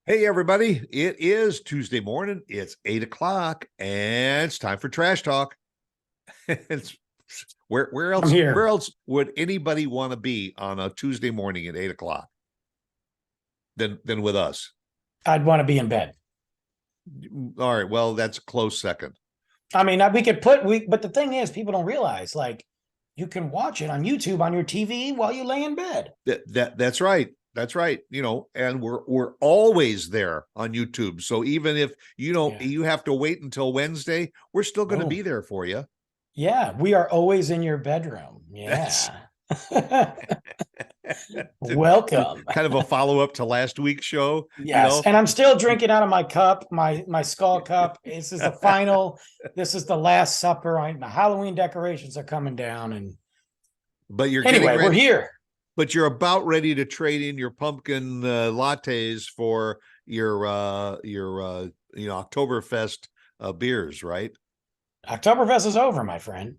Hey, everybody. It is Tuesday morning. It's 8 o'clock, and it's time for Trash Talk. It's where I'm else here. would anybody want to be on a Tuesday morning at 8 o'clock than with us? I'd want to be in bed. All right, well, that's a close second. I mean, but the thing is, people don't realize like you can watch it on YouTube on your TV while you lay in bed. That's right. That's right. And we're always there on YouTube. So even if Yeah. you have to wait until Wednesday, we're still going to be Boom. there for you. Yeah, we are always in your bedroom. That's Yeah. Welcome. kind of a follow-up to last week's show, Yes, and I'm still drinking out of my cup, my skull cup. This is the final. This is the last supper. The Halloween decorations are coming down, and but you're getting anyway, we're ready. here. But you're about ready to trade in your pumpkin lattes for your Oktoberfest beers, right? Oktoberfest is over, my friend.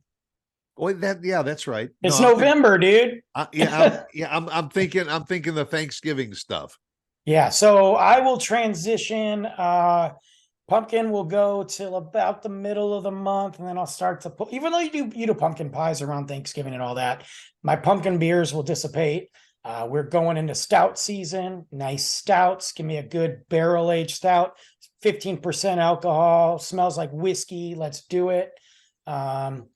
Well, that's right. It's November, dude. I'm thinking the Thanksgiving stuff. Yeah, so I will transition. Pumpkin will go till about the middle of the month, and then I'll start to put. Even though you do pumpkin pies around Thanksgiving and all that, my pumpkin beers will dissipate. We're going into stout season. Nice stouts. Give me a good barrel aged stout. 15% alcohol. Smells like whiskey. Let's do it. But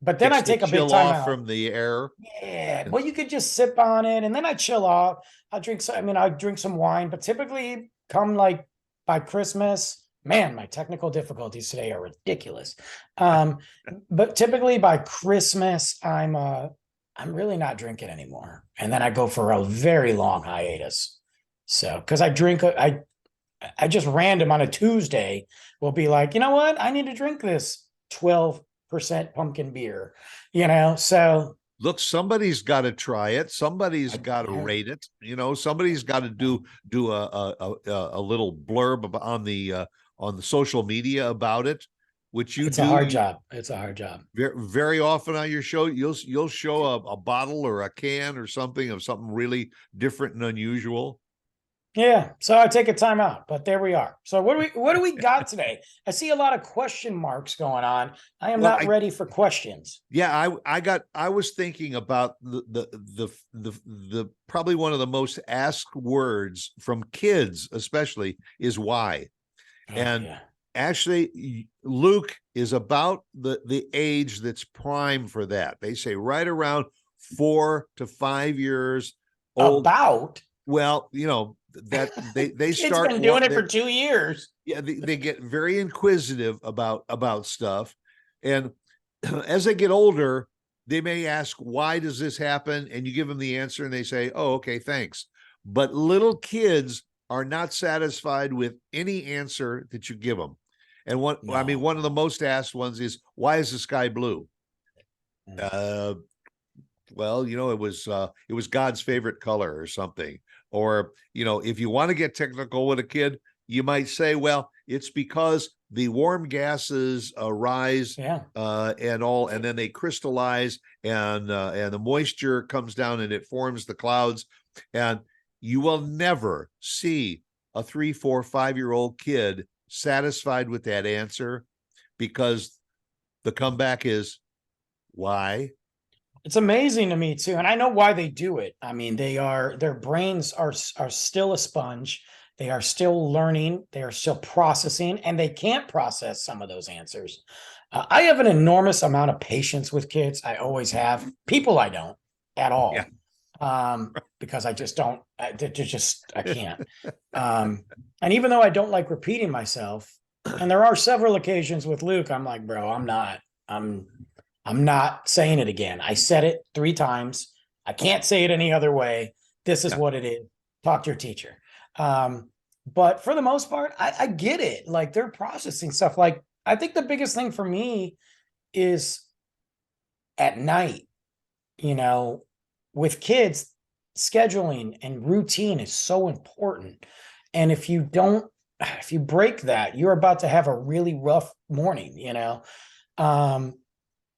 then I take a big chill time off out from the air. Yeah, well, you could just sip on it, and then I chill off. I'll drink some. I mean, I drink some wine, but typically, come like by Christmas, man, my technical difficulties today are ridiculous. But typically by Christmas, I'm really not drinking anymore, and then I go for a very long hiatus. So, because I just random on a Tuesday will be like, you know what, I need to drink this 12% pumpkin beer, so Look, somebody's got to try it. Somebody's got to rate it. Somebody's got to do a little blurb on the social media about it, which you it's do. a hard job. It's a hard job. Very, very often on your show, you'll show a bottle or a can or something of something really different and unusual. Yeah, so I take a time out, but there we are. So what do we got today? I see a lot of question marks going on. I am not ready for questions. Yeah, I was thinking about the probably one of the most asked words from kids, especially, is why. And yeah. Actually, Luke is about the age that's prime for that. They say right around 4 to 5 years old. About Well, that they start been doing it for 2 years. Yeah, they get very inquisitive about stuff, and as they get older, they may ask, why does this happen? And you give them the answer and they say, oh, okay, thanks. But little kids are not satisfied with any answer that you give them. And one of the most asked ones is, why is the sky blue? Well, it was God's favorite color or something. Or, if you want to get technical with a kid, you might say, well, it's because the warm gases rise and then they crystallize and the moisture comes down and it forms the clouds. And you will never see a 3, 4, 5-year-old kid satisfied with that answer, because the comeback is, why? It's amazing to me too, and I know why they do it. I mean, their brains are still a sponge. They are still learning. They are still processing, and they can't process some of those answers. I have an enormous amount of patience with kids. I always have. People, I don't at all. Yeah. Because I just don't. I can't. And even though I don't like repeating myself, and there are several occasions with Luke, I'm like, bro, I'm not saying it again. I said it 3 times. I can't say it any other way. This is what it is. Talk to your teacher. But for the most part, I get it. Like, they're processing stuff. Like, I think the biggest thing for me is at night, with kids, scheduling and routine is so important. And if you break that, you're about to have a really rough morning,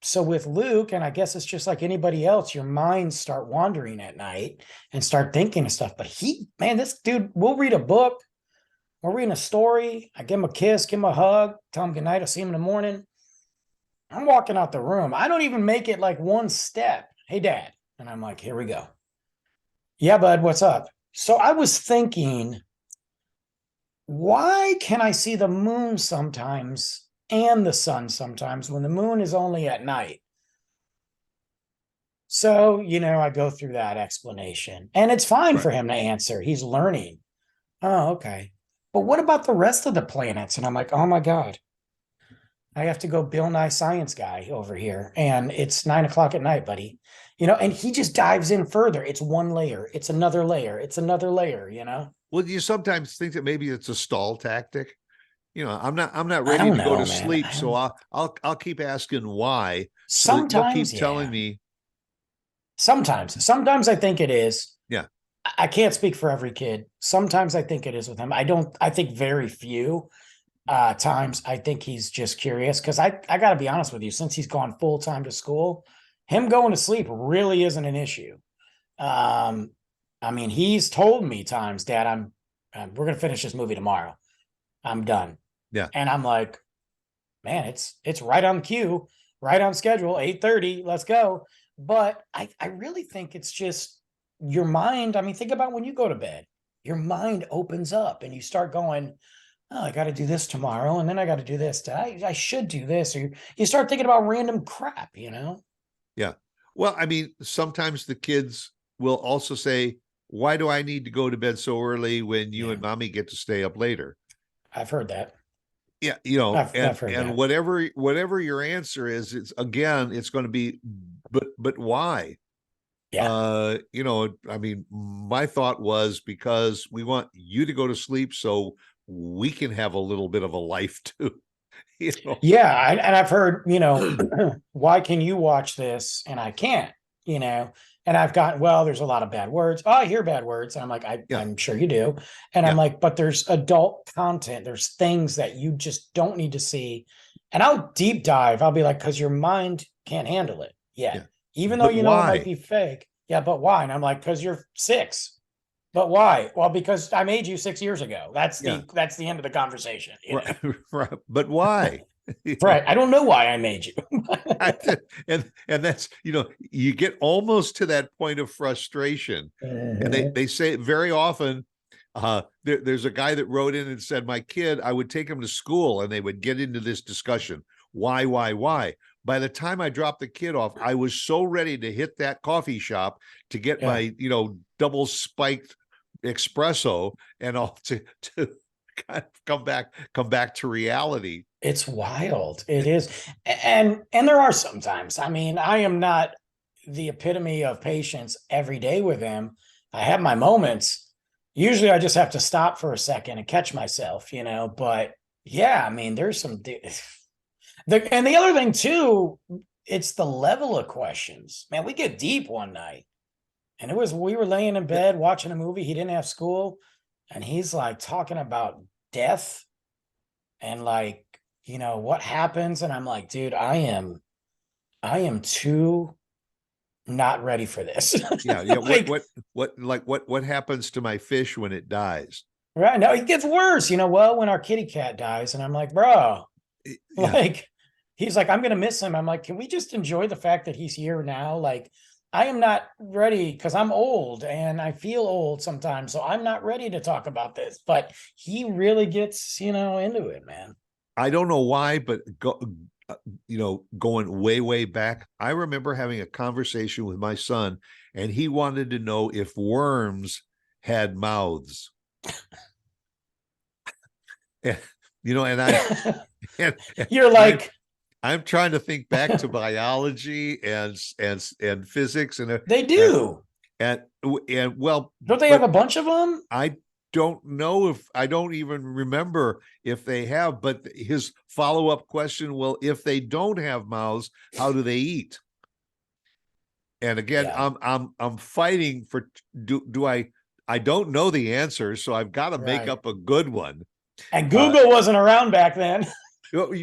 So with Luke, and I guess it's just like anybody else, your minds start wandering at night and start thinking of stuff. But this dude will read a book We're reading a story. I give him a kiss, give him a hug, tell him goodnight. I'll see him in the morning. I'm walking out the room. I don't even make it like one step. Hey, Dad. And I'm like, here we go. Yeah, bud, what's up? So I was thinking, why can I see the moon sometimes and the sun sometimes when the moon is only at night? So, I go through that explanation and it's fine Right. for him to answer. He's learning. Oh, okay. But what about the rest of the planets? And I'm like, oh my God, I have to go Bill Nye Science Guy over here. And it's 9 o'clock at night, buddy. And he just dives in further. It's one layer, it's another layer, it's another layer. Well, do you sometimes think that maybe it's a stall tactic? I'm not I ready don't to go know, to man. sleep, so I'll keep asking why, so that you'll Sometimes, keep telling yeah. me. Sometimes I think it is. Yeah. I can't speak for every kid. Sometimes I think it is with him. I think very few times I think he's just curious because I got to be honest with you, since he's gone full time to school, him going to sleep really isn't an issue. I mean, he's told me times, Dad, we're gonna finish this movie tomorrow. I'm done. Yeah. And I'm like, man, it's right on cue, right on schedule, 8:30, let's go. But I really think it's just your mind. I mean, think about when you go to bed, your mind opens up and you start going, oh, I got to do this tomorrow, and then I got to do this. I should do this, or you start thinking about random crap. Yeah. Well, I mean, sometimes the kids will also say, why do I need to go to bed so early when you Yeah. and mommy get to stay up later? I've heard that. Yeah, I've heard and that. whatever your answer is, it's going to be, but why? Yeah. I mean, my thought was because we want you to go to sleep so we can have a little bit of a life too. Yeah, and I've heard, why can you watch this and I can't, you know? And I've gotten, well, there's a lot of bad words. Oh, I hear bad words. And I'm like, Yeah. I'm sure you do. And Yeah. I'm like, but there's adult content. There's things that you just don't need to see. And I'll deep dive. I'll be like, because your mind can't handle it yet. Yeah. Even though But it might why? be fake. Yeah, but why? And I'm like, because you're 6. But why? Well, because I made you 6 years ago. That's Yeah. the end of the conversation. Right. Right. But why? Right. I don't know why I made you. And that's, you get almost to that point of frustration. And they say it very often. There's a guy that wrote in and said, my kid, I would take him to school and they would get into this discussion. Why? By the time I dropped the kid off, I was so ready to hit that coffee shop to get my, double spiked espresso and all to kind of come back to reality. It's wild. It is. And there are sometimes, I mean, I am not the epitome of patience every day with him. I have my moments. Usually I just have to stop for a second and catch myself, but yeah, I mean, there's some and the other thing too, it's the level of questions. Man, we get deep one night. And we were laying in bed watching a movie. He didn't have school. And he's like talking about death and like, what happens. And I'm like, dude, I am too not ready for this. Yeah. Like, What happens to my fish when it dies? right now it gets worse, well, when our kitty cat dies. And I'm like, bro, Yeah. like, he's like, I'm going to miss him. I'm like, can we just enjoy the fact that he's here now? Like, I am not ready because I'm old and I feel old sometimes. So I'm not ready to talk about this, but he really gets, into it, man. I don't know why, but going way back, I remember having a conversation with my son and he wanted to know if worms had mouths. And You're like, I'm trying to think back to biology and physics, and they do. And well, Don't they have a bunch of them? I don't know if I don't even remember if they have, but his follow-up question, well, if they don't have mouths, how do they eat? And again, Yeah. I'm fighting for do I don't know the answer, so I've got to make Right. up a good one. And Google wasn't around back then.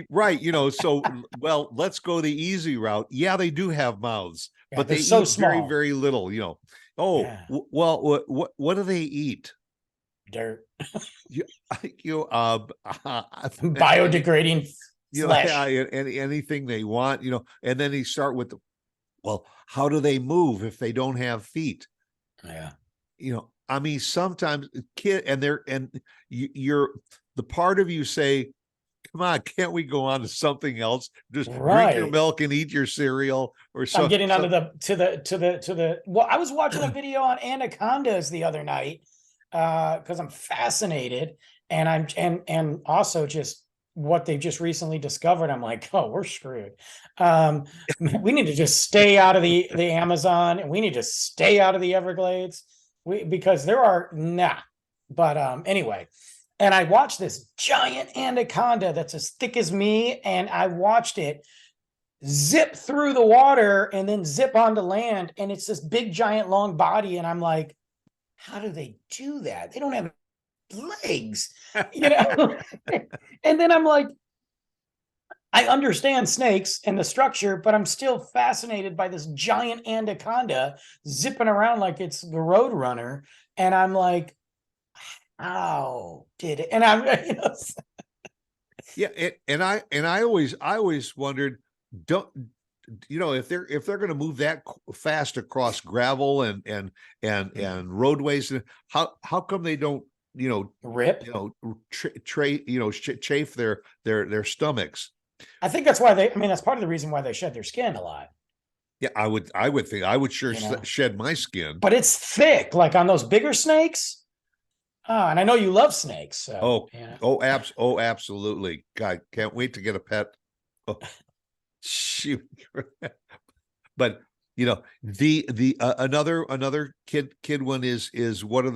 Right, so well, let's go the easy route. Yeah, they do have mouths, Yeah, but they're they so eat very, small. very little, Oh, Yeah. well, what do they eat? dirt, You, biodegrading flesh. anything they want, and then they start with well, how do they move if they don't have feet? Yeah. I mean, sometimes you're the part of you say, come on, can't we go on to something else? Just drink your Right. milk and eat your cereal or I'm something. getting onto the well, I was watching a video on anacondas the other night because I'm fascinated, and and also just what they've just recently discovered. I'm like, oh, we're screwed. We need to just stay out of the Amazon, and we need to stay out of the Everglades. Because there are but anyway, and I watched this giant anaconda that's as thick as me, and I watched it zip through the water and then zip onto land, and it's this big giant long body, and I'm like, how do they do that? They don't have legs, and then I'm like, I understand snakes and the structure, but I'm still fascinated by this giant anaconda zipping around like it's the Road Runner, and I'm like, how did it? And I'm Yeah, and I always wondered, don't if they're going to move that fast across gravel and roadways, how come they don't rip? chafe their stomachs? I think that's why that's part of the reason why they shed their skin a lot. Yeah, I would think I would sure shed my skin, but it's thick, like on those bigger snakes. And I know you love snakes. So, absolutely. God, can't wait to get a pet. Oh, shoot. But another kid one is where do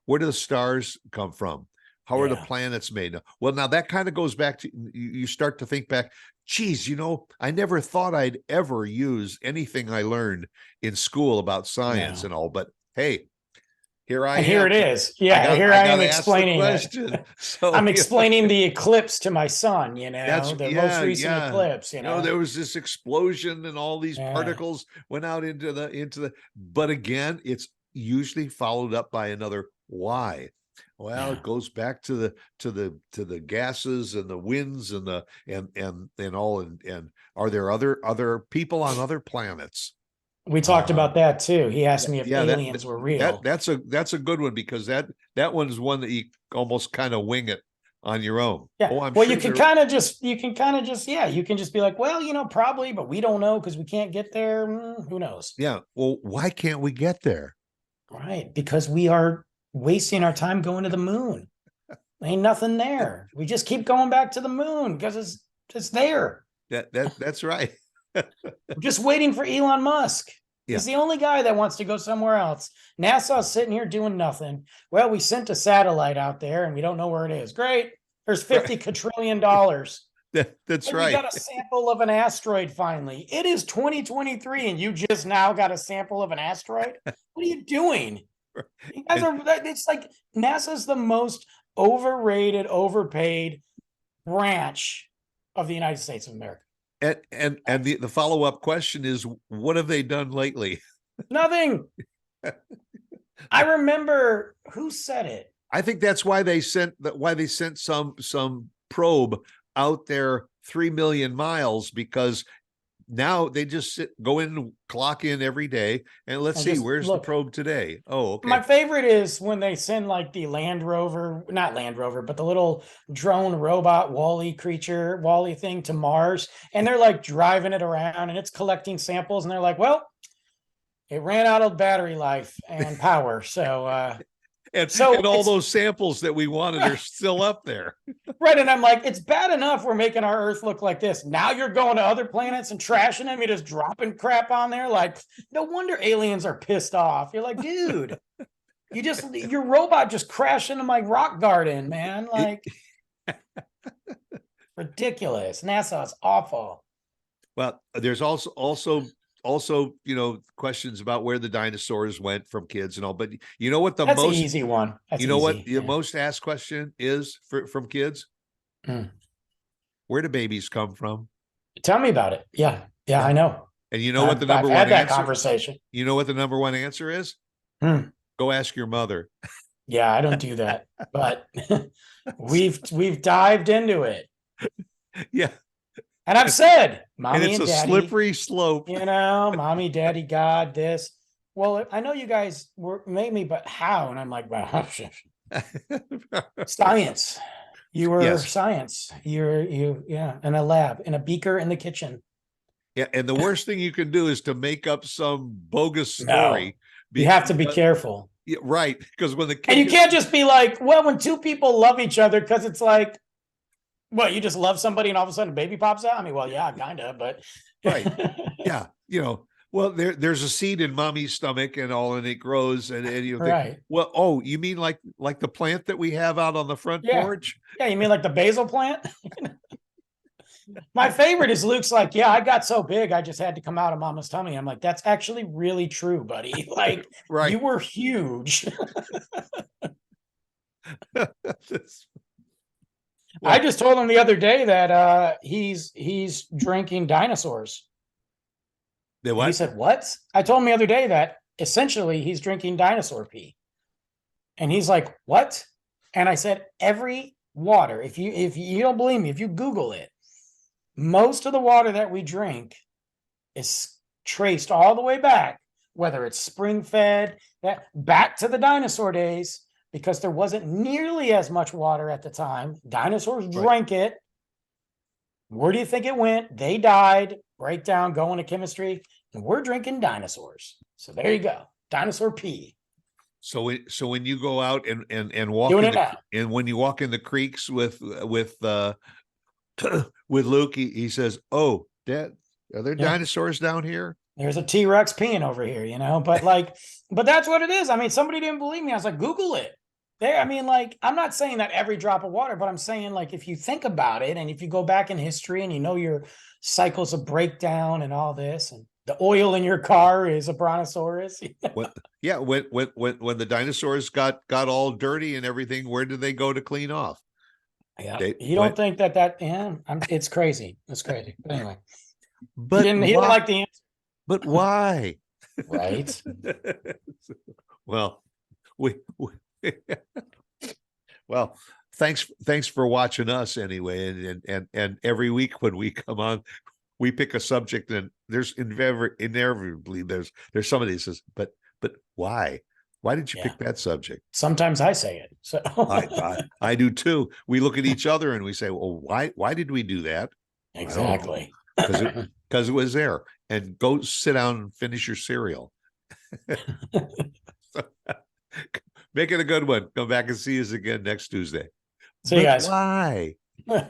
the stars come from? How are the planets made? Well, now that kind of goes back to, you start to think back, geez, I never thought I'd ever use anything I learned in school about science and all, but hey, here I am. Here it is. Yeah, here I am explaining it. So I'm explaining the eclipse to my son, the most recent eclipse, there was this explosion and all these particles went out into the, but again, it's usually followed up by another why. Well, it goes back to the gases and the winds and all, and are there other people on other planets? We talked about that too. He asked me if aliens were real. That's a good one, because that one is one that you almost kind of wing it on your own. Yeah. Well, you can kind of just you can just be like, well, probably, but we don't know because we can't get there. Who knows? Yeah. Well, why can't we get there? Right, because we are wasting our time going to the moon. Ain't nothing there. We just keep going back to the moon because it's there. That's right. We're just waiting for Elon Musk. He's the only guy that wants to go somewhere else. NASA's sitting here doing nothing. Well, we sent a satellite out there and we don't know where it is. Great. There's $50 quadrillion. That's right. We got a sample of an asteroid finally. It is 2023 and you just now got a sample of an asteroid? What are you doing? You guys it's like NASA's the most overrated, overpaid branch of the United States of America. And the follow-up question is, what have they done lately? Nothing. I remember who said it. I think that's why they sent some probe out there 3 million miles, because now they just go in, clock in every day, and let's see, where's the probe today? Oh, okay. My favorite is when they send like the not Land Rover, but the little drone robot Wall-E thing to Mars, and they're like driving it around and it's collecting samples, and they're like, well, it ran out of battery life and power, so and all those samples that we wanted are still up there. Right. And I'm like, it's bad enough we're making our Earth look like this. Now you're going to other planets and trashing them. You're just dropping crap on there. Like, no wonder aliens are pissed off. You're like, dude, your robot just crashed into my rock garden, man. Like, ridiculous. NASA is awful. Well, there's also questions about where the dinosaurs went from kids and all, but what that's most easy one. What the most asked question is from kids? Where do babies come from? Tell me about it. Yeah, I know. And what the number one had that conversation. You know what the number one answer is? Go ask your mother. Yeah, I don't do that, but we've dived into it. Yeah. And I've said, And mommy it's and a daddy, slippery slope. mommy, daddy, God, this. Well, I know you guys were made me, but how? And I'm like, well, science. You were Yes. science. Yeah, in a lab, in a beaker in the kitchen. Yeah. And the worst thing you can do is to make up some bogus No, story. you have to be Because, careful. yeah, right. Because when the And kid you gets, can't just be like, well, when two people love each other, because it's like, what, you just love somebody and all of a sudden a baby pops out? I mean, well, yeah, kind of, but right. Yeah. Well, there's a seed in mommy's stomach and all, and it grows, and you think, right. well, oh, you mean like the plant that we have out on the front Yeah. porch? Yeah, you mean like the basil plant? My favorite is Luke's like, yeah, I got so big, I just had to come out of mama's tummy. I'm like, that's actually really true, buddy. Like, Right. you were huge. I Well, just told him the other day that he's drinking dinosaurs. the And he what? said, what? I told him the other day that essentially he's drinking dinosaur pee. And he's like, what? And I said, every water, if you don't believe me, if you Google it, most of the water that we drink is traced all the way back, whether it's spring fed, that back to the dinosaur days, because there wasn't nearly as much water at the time. Dinosaurs Right. drank it. Where do you think it went? They died. Breakdown, go into chemistry, and we're drinking dinosaurs. So there you go. Dinosaur pee. So when you go out and walk Doing in it now. and when you walk in the creeks with with Luke, he says, "Oh, Dad, are there Yeah. dinosaurs down here?" There's a T-Rex peeing over here, but like, but that's what it is. I mean, somebody didn't believe me. I was like, Google it. There, I mean, like, I'm not saying that every drop of water, but I'm saying, like, if you think about it and if you go back in history and you know your cycles of breakdown and all this, and the oil in your car is a brontosaurus. When, yeah, when the dinosaurs got all dirty and everything, where did they go to clean off? Yeah. They You don't went, think yeah, it's crazy. It's crazy. But anyway, but he didn't why? like the answer. But why? Right. Well, we well, thanks for watching us anyway. And every week when we come on, we pick a subject, and there's inevitably there's somebody that says, but why? Why did you Yeah. pick that subject? Sometimes I say it. So I do too. We look at each other and we say, well, why did we do that? exactly. Because it was there. And go sit down and finish your cereal. Make it a good one. Come back and see us again next Tuesday. See you But guys. why?